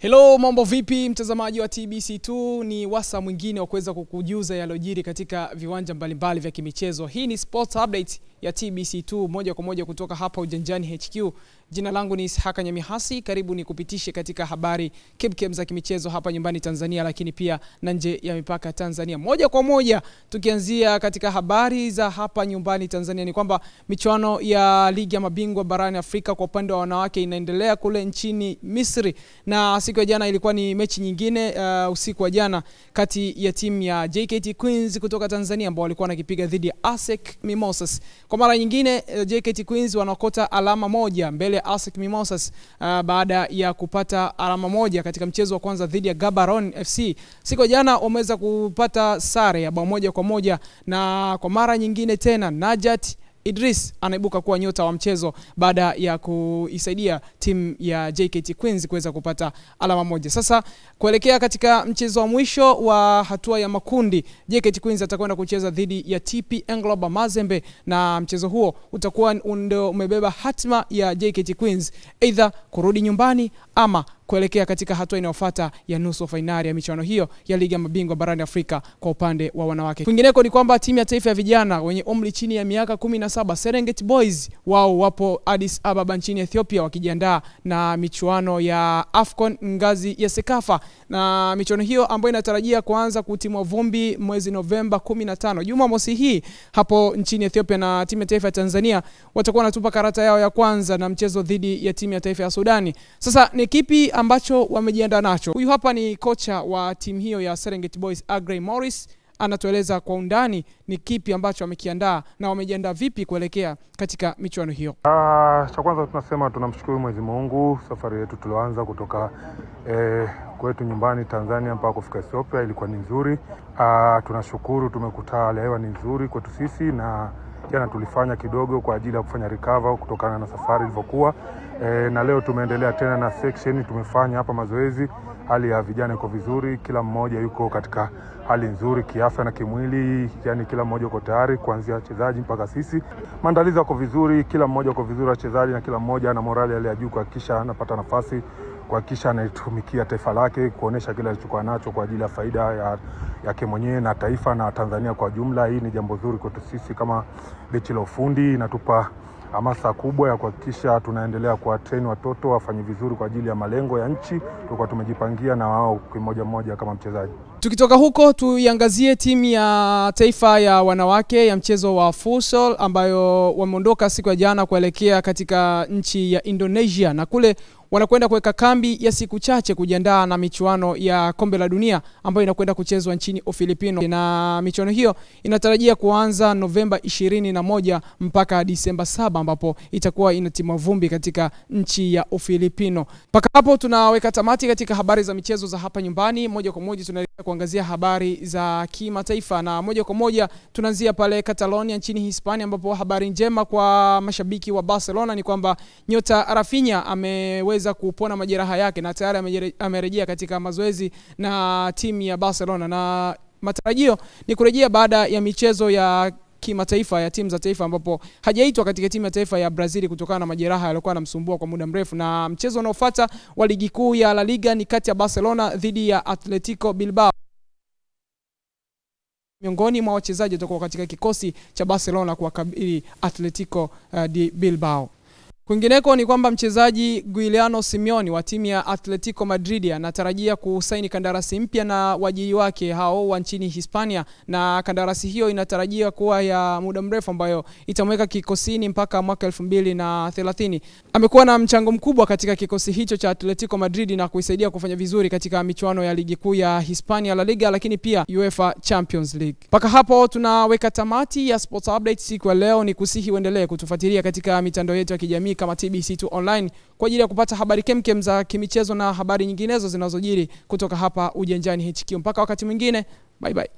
Hello, mambo vipi mtazamaji wa TBC2, ni wasa mwingine wa kuweza kukujuza yalojiri katika viwanja mbalimbali vya kimichezo. Hii ni Sports Update ya TBC2 moja kwa moja kutoka hapa Ujanjani HQ. Jina langu ni Ishaka Nyamihasi, karibu ni kupitishe katika habari kemkem za kimichezo hapa nyumbani Tanzania lakini pia na nje ya mipaka Tanzania. Moja kwa moja tukianzia katika habari za hapa nyumbani Tanzania ni kwamba michuano ya ligi ya mabingwa barani Afrika kwa upande wa wanawake inaendelea kule nchini Misri, na siku ya jana ilikuwa ni mechi nyingine usiku wa jana kati ya timu ya JKT Queens kutoka Tanzania ambao walikuwa wanakipiga dhidi ya ASEC Mimosas. Kwa mara nyingine JKT Queens wanakota alama moja mbele ya ASEC Mimosas baada ya kupata alama moja katika mchezo wa kwanza dhidi ya Gaborone FC. Siku ya jana wameweza kupata sare ya bao moja kwa moja, na kwa mara nyingine tena Najat Idris anaibuka kuwa nyota wa mchezo baada ya kuisaidia timu ya JKT Queens kuweza kupata alama moja. Sasa kuelekea katika mchezo wa mwisho wa hatua ya makundi, JKT Queens atakwenda kucheza dhidi ya TP Engloba Mazembe, na mchezo huo utakuwa ndio umebeba hatima ya JKT Queens either kurudi nyumbani ama kuelekea katika hatua inayofuata ya nusu finali ya michuano hiyo ya ligi ya mabingwa barani Afrika kwa upande wa wanawake. Kwingineko ni kwamba timu ya taifa ya vijana wenye umri chini ya miaka 17 Serengeti Boys wao wapo Addis Ababa nchini Ethiopia wakijiandaa na michuano ya AFCON ngazi ya Sekafa, na michuano hiyo ambayo inatarajia kuanza kutimwa vumbi mwezi Novemba 15 Jumamosi hii hapo nchini Ethiopia, na timu ya taifa ya Tanzania watakuwa wanatupa karata yao ya kwanza na mchezo dhidi ya timu ya taifa ya Sudani. Sasa ni kipi ambacho wamejiandaa nacho? Huyu hapa ni kocha wa timu hiyo ya Serengeti Boys, Agrey Morris, anatueleza kwa undani ni kipi ambacho wamekiandaa na wamejiandaa vipi kuelekea katika michuano hiyo. Cha kwanza tunasema tunamshukuru Mwenyezi Mungu, safari yetu tulioanza kutoka kwetu nyumbani Tanzania mpaka kufika Ethiopia ilikuwa ni nzuri. Tunashukuru tumekuta hali ya hewa ni nzuri kwetu sisi, na jana tulifanya kidogo kwa ajili ya kufanya recover kutokana na safari ilivyokuwa. Na leo tumeendelea tena na section, tumefanya hapa mazoezi. Hali ya vijana iko vizuri, kila mmoja yuko katika hali nzuri kiafya na kimwili, yani kila mmoja yuko tayari kuanzia wachezaji mpaka sisi. Maandalizi yako vizuri, kila mmoja yuko vizuri wachezaji, na kila mmoja ana morali ile ya juu kuhakikisha anapata nafasi, kuhakikisha anaitumikia taifa lake, kuonesha kile alichokuwa nacho kwa ajili ya faida yake mwenyewe na taifa na Tanzania kwa jumla. Hii ni jambo zuri kwetu sisi kama bechi la ufundi, inatupa hamasa kubwa ya kuhakikisha tunaendelea kwa train watoto wafanye vizuri kwa ajili ya malengo ya nchi tulikuwa tumejipangia na wao kimoja mmoja kama mchezaji. Tukitoka huko tuiangazie timu ya taifa ya wanawake ya mchezo wa futsal ambayo wameondoka siku ya jana kuelekea katika nchi ya Indonesia, na kule wanakwenda kuweka kambi ya siku chache kujiandaa na michuano ya kombe la dunia ambayo inakwenda kuchezwa nchini Ufilipino, na michuano hiyo inatarajia kuanza Novemba 21 mpaka Disemba 7 ambapo itakuwa inatimwa vumbi katika nchi ya Ufilipino. Mpaka hapo tunaweka tamati katika habari za michezo za hapa nyumbani. Moja kwa moja tunaelekea kuangazia habari za kimataifa, na moja kwa moja tunaanzia pale Catalonia nchini Hispania ambapo habari njema kwa mashabiki wa Barcelona ni kwamba nyota Rafinha ameweza kupona majeraha yake na tayari amerejea katika mazoezi na timu ya Barcelona, na matarajio ni kurejea baada ya michezo ya kimataifa ya timu za taifa ambapo hajaitwa katika timu ya taifa ya Brazil kutokana na majeraha yaliokuwa yanamsumbua kwa muda mrefu. Na mchezo unaofuata wa ligi kuu ya La Liga ni kati ya Barcelona dhidi ya Atletico Bilbao. Miongoni mwa wachezaji watakuwa katika kikosi cha Barcelona kuwakabili Atletico de Bilbao. Kwingineko ni kwamba mchezaji Giuliano Simeone wa timu ya Atletico Madrid anatarajia kusaini kandarasi mpya na waajiri wake hao wa nchini Hispania, na kandarasi hiyo inatarajia kuwa ya muda mrefu ambayo itamweka kikosini mpaka mwaka 2030. Amekuwa na mchango mkubwa katika kikosi hicho cha Atletico Madrid na kuisaidia kufanya vizuri katika michuano ya ligi kuu ya Hispania La Liga lakini pia UEFA Champions League. Mpaka hapo tunaweka tamati ya Sports Update siku ya leo. Ni kusihi uendelee kutufuatilia katika mitandao yetu ya kijamii kama TBC2 online kwa ajili ya kupata habari kemkem za kimichezo na habari nyinginezo zinazojiri kutoka hapa Ujanjani HQ. Mpaka wakati mwingine, bye bye.